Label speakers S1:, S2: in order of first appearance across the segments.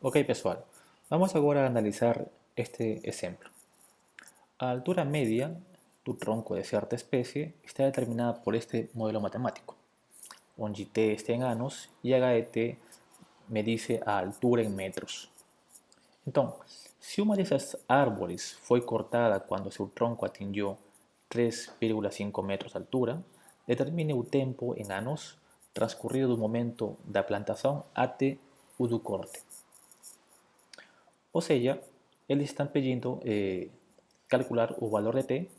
S1: Ok, pessoal, vamos agora a analisar este exemplo. A altura media do tronco de certa espécie está determinada por este modelo matemático, onde t está em anos e h de t me dice a altura em metros. Então, se uma dessas árvores foi cortada quando seu tronco atingiu 3,5 metros de altura, determine o tempo em anos transcorrido do momento da plantação até o do corte. Ou seja, eles estão pedindo calcular o valor de t,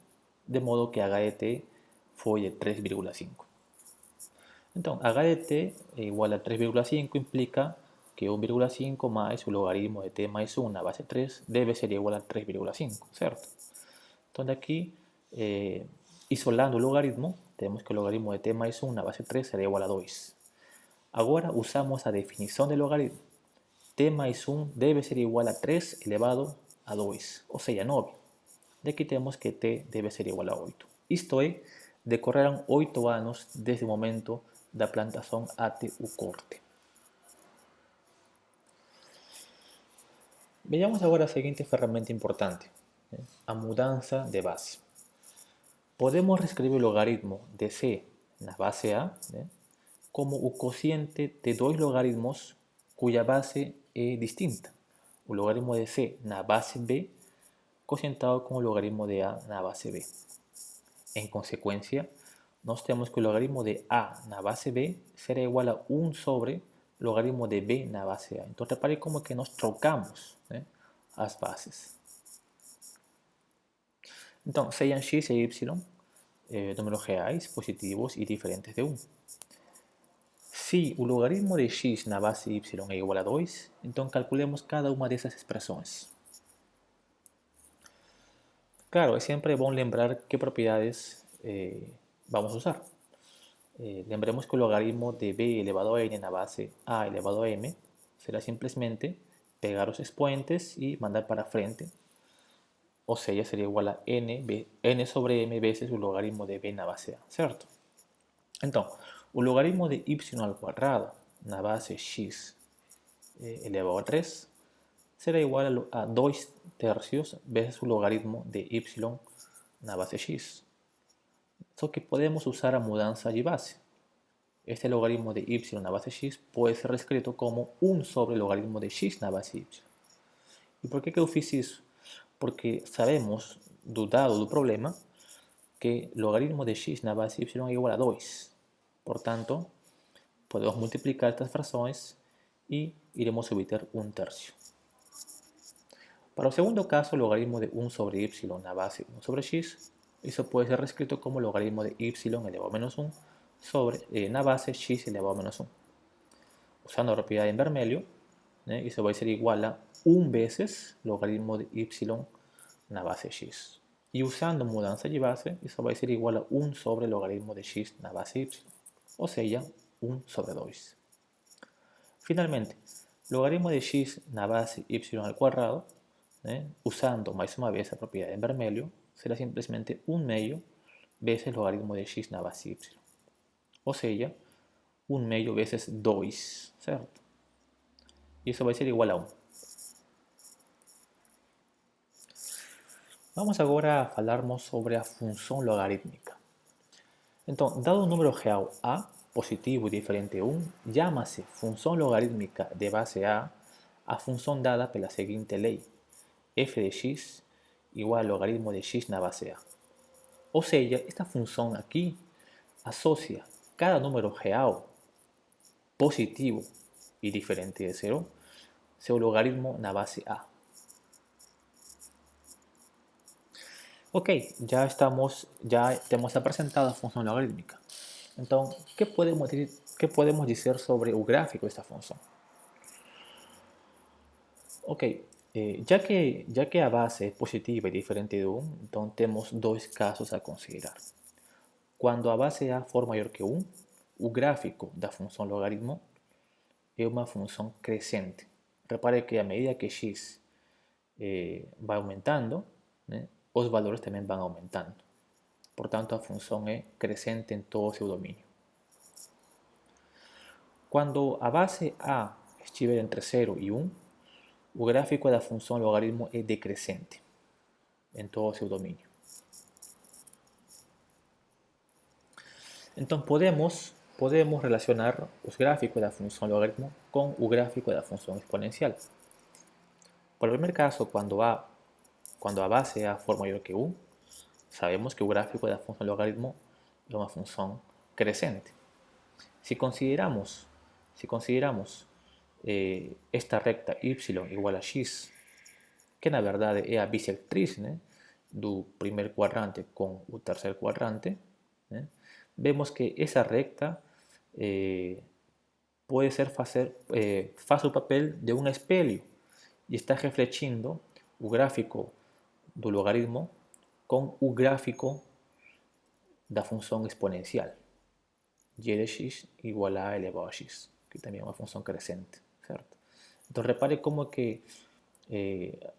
S1: de modo que h de t foi de 3,5. Então, h de t é igual a 3,5 implica que 1,5 mais o logaritmo de t mais 1 na base 3 deve ser igual a 3,5, certo? Então, daqui, isolando o logaritmo, temos que o logaritmo de t mais 1 na base 3 será igual a 2. Agora, usamos a definição de logaritmo. T mais 1 deve ser igual a 3 elevado a 2, ou seja, 9. Daqui temos que t deve ser igual a 8. Isto é, decorreram 8 anos desde o momento da plantação até o corte. Vejamos agora a seguinte ferramenta importante, a mudança de base. Podemos reescrever o logaritmo de c na base a como o cociente de dois logaritmos cuja base é distinta. O logaritmo de c na base b cocientado com o logaritmo de a na base b. Em consequência, nós temos que o logaritmo de a na base b será igual a 1 sobre logaritmo de b na base a. Então, repare como que nós trocamos as bases. Então, sejam x e y números reais, positivos e diferentes de 1. Se o logaritmo de x na base y é igual a 2, então calculemos cada uma dessas expressões. Claro, é sempre bom lembrar que propriedades vamos usar. Lembremos que o logaritmo de b elevado a n na base a elevado a m será simplesmente pegar os expoentes e mandar para frente. Ou seja, seria igual a n sobre m vezes o logaritmo de b na base a, certo? Então, o logaritmo de y ao quadrado na base x elevado a 3 será igual a 2 tercios vezes o logaritmo de y na base x. Só que podemos usar a mudança de base. Este logaritmo de y na base x pode ser escrito como 1 sobre o logaritmo de x na base y. E por que eu fiz isso? Porque sabemos do dado do problema que logaritmo de x na base y é igual a 2. Portanto, podemos multiplicar estas frações e iremos obter 1 tercio. Para o segundo caso, o logaritmo de 1 sobre y na base 1 sobre x, isso pode ser reescrito como logaritmo de y elevado a menos 1 sobre, na base x elevado a menos 1. Usando a propiedade em vermelho, isso vai ser igual a 1 vezes logaritmo de y na base x. E usando mudança de base, isso vai ser igual a 1 sobre logaritmo de x na base y, ou seja, 1 sobre 2. Finalmente, logaritmo de x na base y al quadrado, usando mais uma vez a propriedade em vermelho, será simplesmente 1 meio vezes logaritmo de x na base y. Ou seja, 1 meio vezes 2, certo? Isso vai ser igual a 1. Vamos agora a falarmos sobre a função logarítmica. Então, dado um número real a, positivo e diferente de 1, chama-se função logarítmica de base a função dada pela seguinte lei: f de x igual ao logaritmo de x na base a. Ou seja, esta função aqui associa cada número real, positivo e diferente de 0, seu logaritmo na base a. Ok, já temos apresentado a função logarítmica. Então, o que podemos dizer sobre o gráfico desta função? Ok, já que a base é positiva e diferente de 1, então temos dois casos a considerar. Quando a base a for maior que 1, o gráfico da função logaritmo é uma função crescente. Repare que à medida que x vai aumentando, os valores também vão aumentando. Portanto, a função é crescente em todo o seu domínio. Quando a base a estiver entre 0 e 1, o gráfico da função logaritmo é decrescente em todo o seu domínio. Então, podemos relacionar os gráficos da função logaritmo com o gráfico da função exponencial. Por el primer caso, cuando a base A for maior que 1, sabemos que o gráfico da função logaritmo é uma função crescente. Si consideramos esta recta y igual a x, que na verdade é a bisectriz, né, do primeiro quadrante com o terceiro quadrante, né, vemos que essa recta pode ser faz o papel de um espelho e está refletindo o gráfico do logaritmo com o gráfico da função exponencial. Y de x igual a elevado a x, que también es una función creciente, ¿cierto? Entonces repare cómo que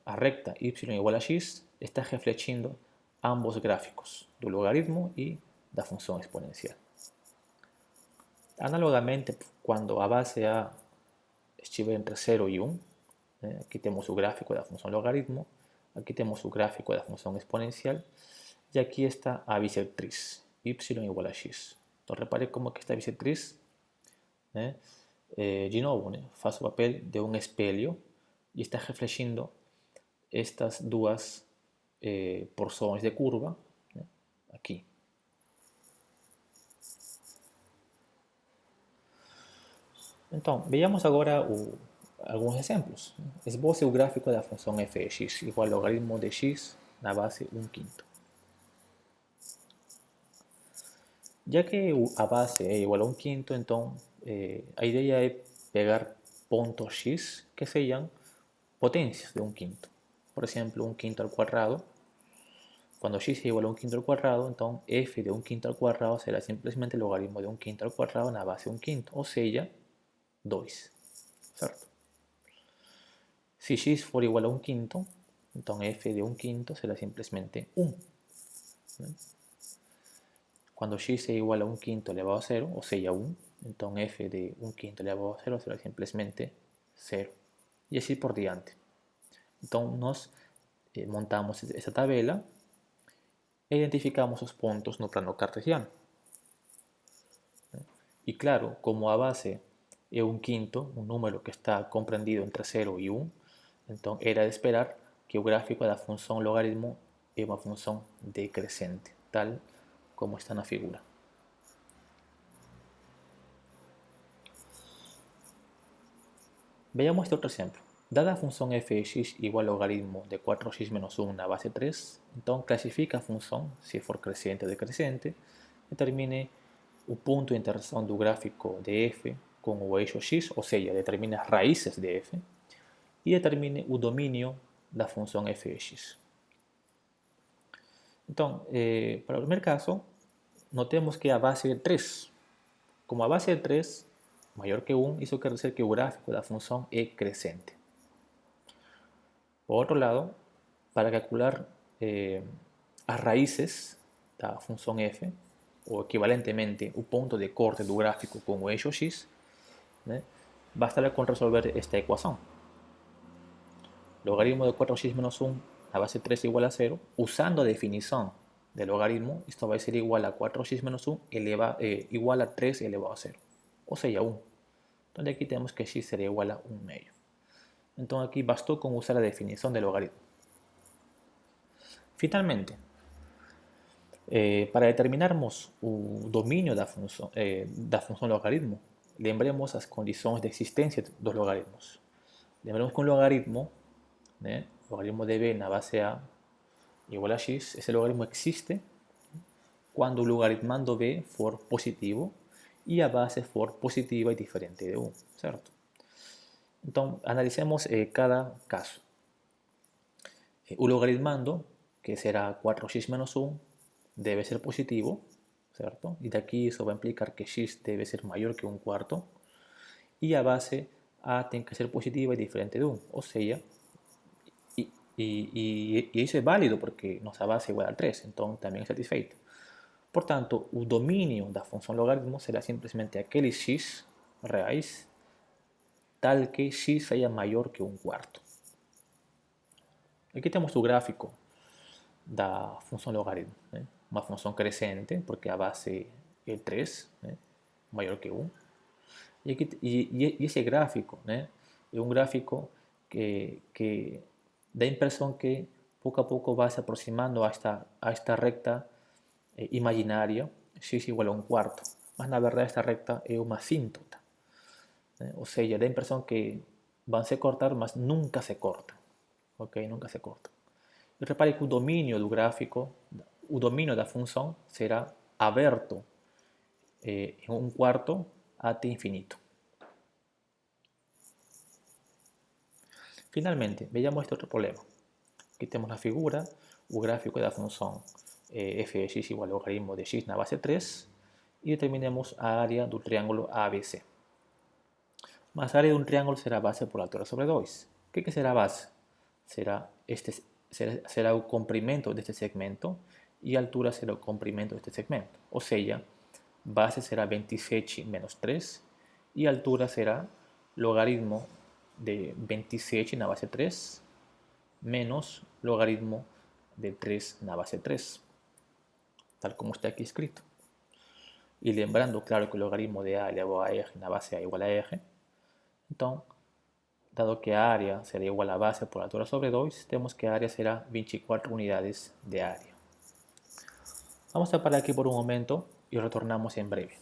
S1: a recta y igual a x está refletiendo ambos gráficos, del logaritmo y la función exponencial. Análogamente, cuando a base A estiver entre 0 y 1, aquí tenemos su gráfico de la función logaritmo, aquí tenemos su gráfico de la función exponencial, y aquí está a bisectriz, y igual a x. Então, repare como que esta bisectriz, né, de novo, né, faz o papel de um espelho e está refletindo estas duas porções de curva, né, aqui. Então, vejamos agora alguns exemplos. Esboce o gráfico da função f de x igual ao logaritmo de x na base 1/5. Ya que a base é igual a 1/5, então a ideia é pegar pontos x que sejam potências de 1/5. Por exemplo, 1/5 ao quadrado. Quando x é igual a 1/5 ao quadrado, então f de 1/5 ao quadrado será simplesmente o logaritmo de 1/5 ao quadrado na base 1/5, ou seja, 2. Certo? Se x for igual a 1/5, então f de 1/5 será simplesmente 1. Né? Cuando x es igual a 1/5 elevado a 0, o sea 1, entonces f de 1/5 elevado a 0 será simplemente 0. Y así por diante. Entonces nos montamos esta tabela e identificamos los puntos no plano cartesiano. Y claro, como a base es 1/5, un número que está comprendido entre 0 y 1, entonces era de esperar que el gráfico de la función logaritmo es una función decrescente, tal como está en la figura. Veamos este otro ejemplo. Dada la función f de x igual al logaritmo de 4x menos 1 na base 3, entonces clasifica a función, si for creciente o decrescente, determine o punto de intersección del gráfico de f con o eixo x, o sea, determine as raíces de f, y determine o dominio da función f de x. Entonces, para el primer caso, notemos que a base de 3. Como a base de 3 maior que 1, isso quer dizer que o gráfico da função é crescente. Por outro lado, para calcular as raízes da função f, ou equivalentemente o ponto de corte do gráfico com o eixo x, né, basta com resolver esta equação. Logaritmo de 4x menos 1 a base 3 igual a 0, usando a definição del logaritmo, esto va a ser igual a 4x menos 1 igual a 3 elevado a 0, o sea 1. Entonces aquí tenemos que x será igual a 1 medio. Entonces aquí bastó con usar la definición del logaritmo. Finalmente, para determinarmos el dominio de la función logaritmo, lembremos las condiciones de existencia de los logaritmos. Lembremos que un logaritmo, logaritmo de b en la base a igual a x, ese logaritmo existe cuando el logaritmando b for positivo y a base for positiva y diferente de 1, ¿cierto? Entonces, analicemos cada caso. Un logaritmando, que será 4x menos 1, debe ser positivo, ¿cierto? Y de aquí eso va a implicar que x debe ser mayor que 1/4 y a base a tiene que ser positiva y diferente de 1, o sea, y eso es válido porque nuestra base es igual a 3, entonces también es satisfeito. Por tanto, el dominio de la función logaritmo será simplemente aquel x raíz tal que x sea mayor que 1/4. Aqui temos o gráfico da função logaritmo, né? Uma função crescente, porque a base é 3, né? Maior que 1. E esse gráfico, né? É um gráfico que dá a impressão que pouco a pouco vai se aproximando a esta recta imaginária, x igual a 1/4. Mas na verdade esta recta é uma assíntota, né? Ou seja, dá a impressão que vão se cortar, mas nunca se cortam. Ok? Nunca se cortam. E repare que o domínio do gráfico, o domínio da função será aberto em 1/4 até infinito. Finalmente, veamos este outro problema. Aqui temos na figura o gráfico da função f de x igual ao logaritmo de x na base 3 e determinemos a área do triângulo ABC. Mas a área de um triângulo será a base por altura sobre 2. O que será a base? Será o comprimento deste segmento e a altura será o comprimento deste segmento. Ou seja, base será 27 menos 3 e a altura será logaritmo de 27 na base 3 menos logaritmo de 3 na base 3, tal como está aqui escrito. E lembrando, claro, que o logaritmo de a elevado a r na base a igual a r, então, dado que a área será igual a base por altura sobre 2, temos que a área será 24 unidades de área. Vamos a parar aquí por un momento y retornamos en breve.